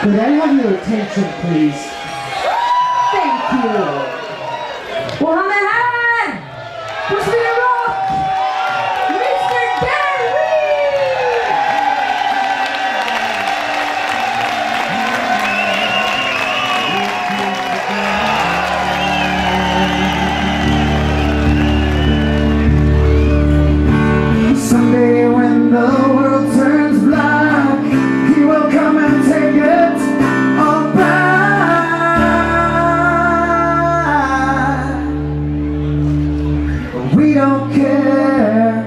Could I have your attention, please? Thank you. Well, my hand! Who's gonna rock? Mr. Gary! Someday when the world turns black, he will come and take it all back. We don't care.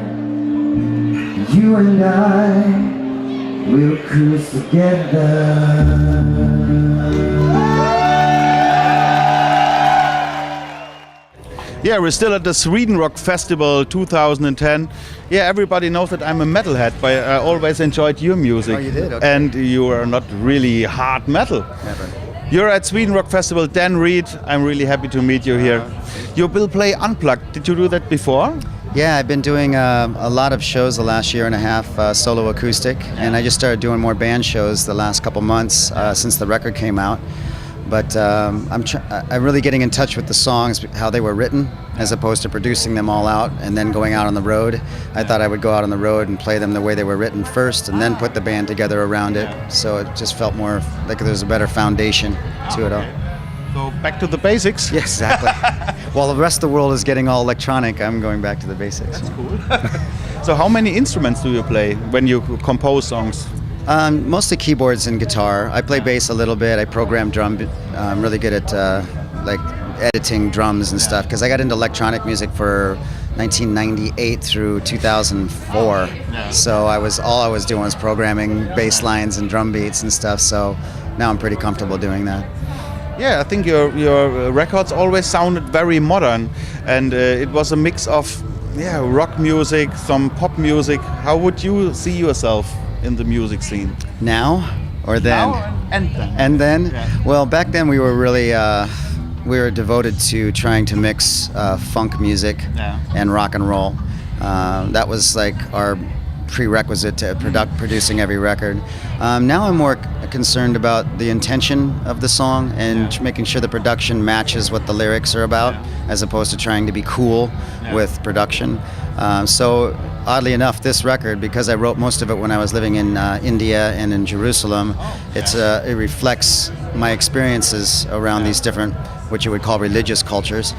You and I will cruise together. Yeah, we're still at the Sweden Rock Festival 2010. Yeah, everybody knows that I'm a metalhead, but I always enjoyed your music. Oh, you did? Okay. And you are not really hard metal. Never. You're at Sweden Rock Festival, Dan Reed. I'm really happy to meet you here. You will play Unplugged. Did you do that before? Yeah, I've been doing a lot of shows the last year and a half, solo acoustic, and I just started doing more band shows the last couple months since the record came out. But I'm really getting in touch with the songs, how they were written, as opposed to producing them all out and then going out on the road. I thought I would go out on the road and play them the way they were written first and then put the band together around it. So it just felt more like there's a better foundation to it all. So back to the basics. Yeah, exactly. While the rest of the world is getting all electronic, I'm going back to the basics. That's cool. So how many instruments do you play when you compose songs? Mostly keyboards and guitar. I play bass a little bit. I program drum. I'm really good at like editing drums and stuff because I got into electronic music for 1998 through 2004. So all I was doing was programming bass lines and drum beats and stuff. So now I'm pretty comfortable doing that. Yeah, I think your records always sounded very modern, and it was a mix of rock music, some pop music. How would you see yourself in the music scene? Now or then? Now and then. And then? Yeah. Well, back then we were really we were devoted to trying to mix funk music and rock and roll. That was like our prerequisite to producing every record. Now I'm more concerned about the intention of the song and making sure the production matches what the lyrics are about, as opposed to trying to be cool with production. So oddly enough, this record, because I wrote most of it when I was living in India and in Jerusalem, it reflects my experiences around these different, what you would call religious cultures.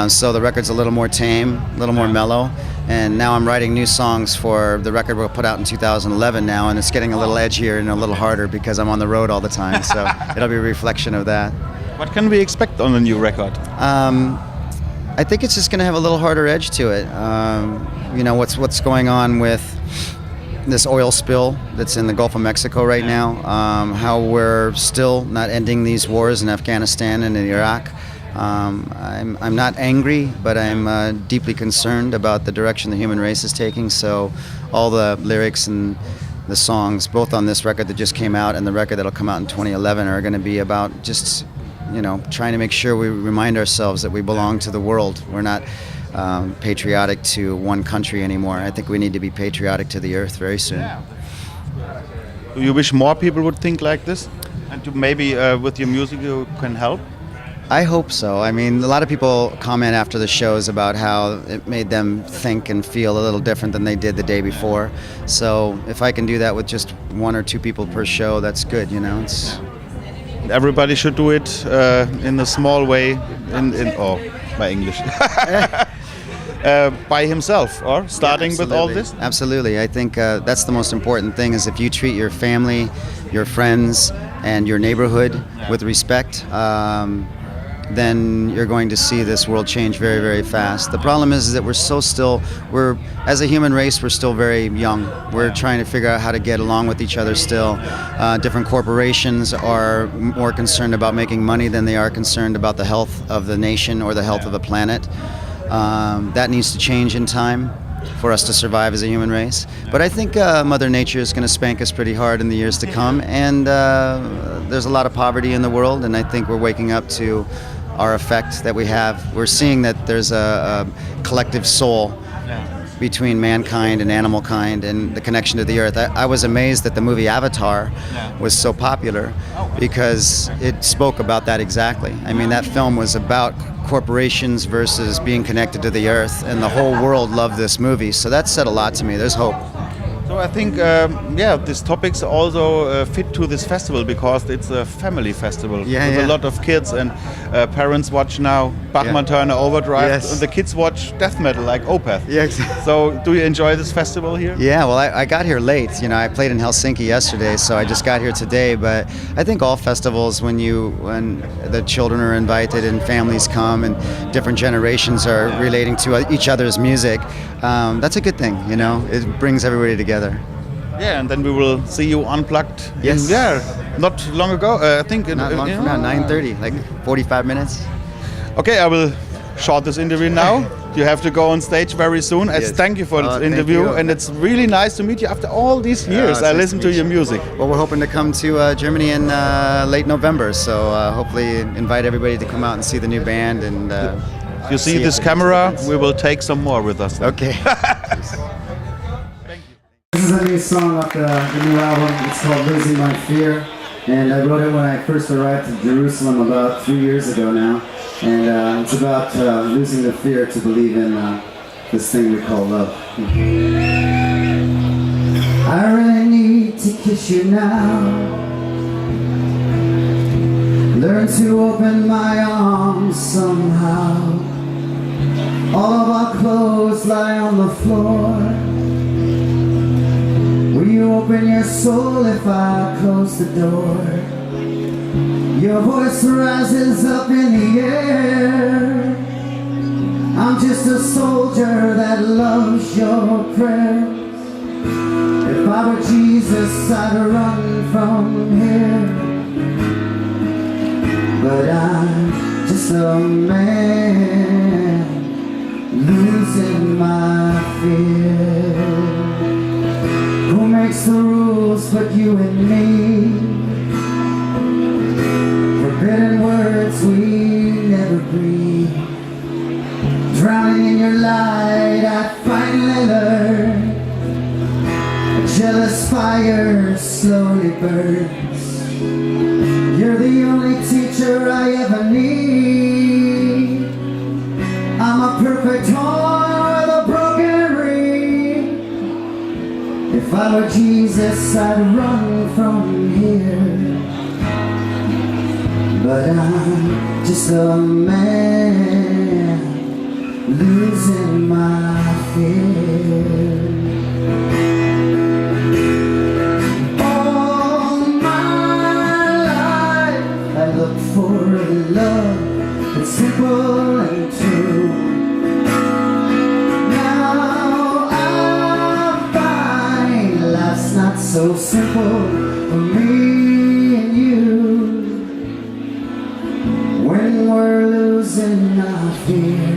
So the record's a little more tame, a little more mellow. And now I'm writing new songs for the record we'll put out in 2011 now, and it's getting a little edgier and a little harder because I'm on the road all the time. So it'll be a reflection of that. What can we expect on the new record? I think it's just going to have a little harder edge to it. You know, what's going on with this oil spill that's in the Gulf of Mexico right now, how we're still not ending these wars in Afghanistan and in Iraq. I'm not angry, but I'm deeply concerned about the direction the human race is taking. So all the lyrics and the songs, both on this record that just came out and the record that'll come out in 2011, are going to be about just, you know, trying to make sure we remind ourselves that we belong to the world. We're not patriotic to one country anymore. I think we need to be patriotic to the earth very soon. Do you wish more people would think like this? And to maybe with your music you can help? I hope so. I mean, a lot of people comment after the shows about how it made them think and feel a little different than they did the day before. So if I can do that with just one or two people per show, that's good, you know. Everybody should do it in a small way, my English. By himself, or starting with all this? Absolutely. I think that's the most important thing, is if you treat your family, your friends, and your neighborhood with respect, then you're going to see this world change very, very fast. The problem is that as a human race, we're still very young. We're trying to figure out how to get along with each other still. Different corporations are more concerned about making money than they are concerned about the health of the nation or the health of the planet. That needs to change in time for us to survive as a human race. But I think Mother Nature is going to spank us pretty hard in the years to come, and there's a lot of poverty in the world, and I think we're waking up to our effect that we have. We're seeing that there's a collective soul between mankind and animal kind and the connection to the earth. I was amazed that the movie Avatar was so popular because it spoke about that exactly. I mean, that film was about corporations versus being connected to the earth, and the whole world loved this movie. So that said a lot to me. There's hope. So I think, these topics also fit to this festival because it's a family festival with a lot of kids, and parents watch now Bachmann Turner Overdrive, and the kids watch death metal like Opeth. Yeah, exactly. So do you enjoy this festival here? Yeah, well, I got here late. You know, I played in Helsinki yesterday, so I just got here today. But I think all festivals, when the children are invited and families come and different generations are relating to each other's music, that's a good thing. You know, it brings everybody together. Yeah, and then we will see you unplugged. Yes. Not long ago. I think. Not long from now, 9:30, like 45 minutes. Okay, I will short this interview now. You have to go on stage very soon. Thank you for this interview, and it's really nice to meet you after all these years. I listen to your music. Well, we're hoping to come to Germany in late November, so hopefully invite everybody to come out and see the new band. And if you see this camera, we will take some more with us. Okay. This is a new song off the new album. It's called Losing My Fear. And I wrote it when I first arrived to Jerusalem about 3 years ago now. And it's about losing the fear to believe in this thing we call love. I really need to kiss you now. Learn to open my arms somehow. All of our clothes lie on the floor. Will you open your soul if I close the door? Your voice rises up in the air. I'm just a soldier that loves your prayers. If I were Jesus, I'd run from here. But I'm just a man losing my fear. Who makes the rules but you and me? Forbidden words we never breathe. Drowning in your light I finally learned. A jealous fire slowly burns. You're the only teacher I ever need. I'm a perfect horn with a broken ring. If I were Jesus, I'd run from here. But I'm just a man losing my fear. All my life I look for love that's simple and true. Now I find life's not so simple for me and you. When we're losing our fear.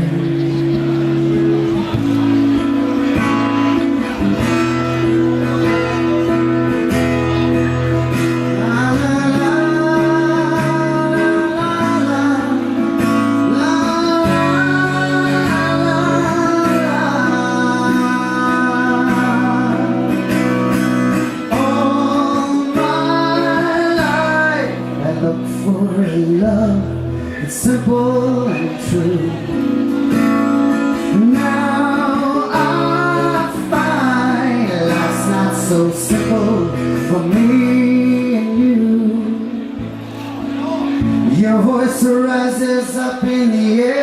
It's simple and true. Now I find life's not so simple for me and you. Your voice rises up in the air.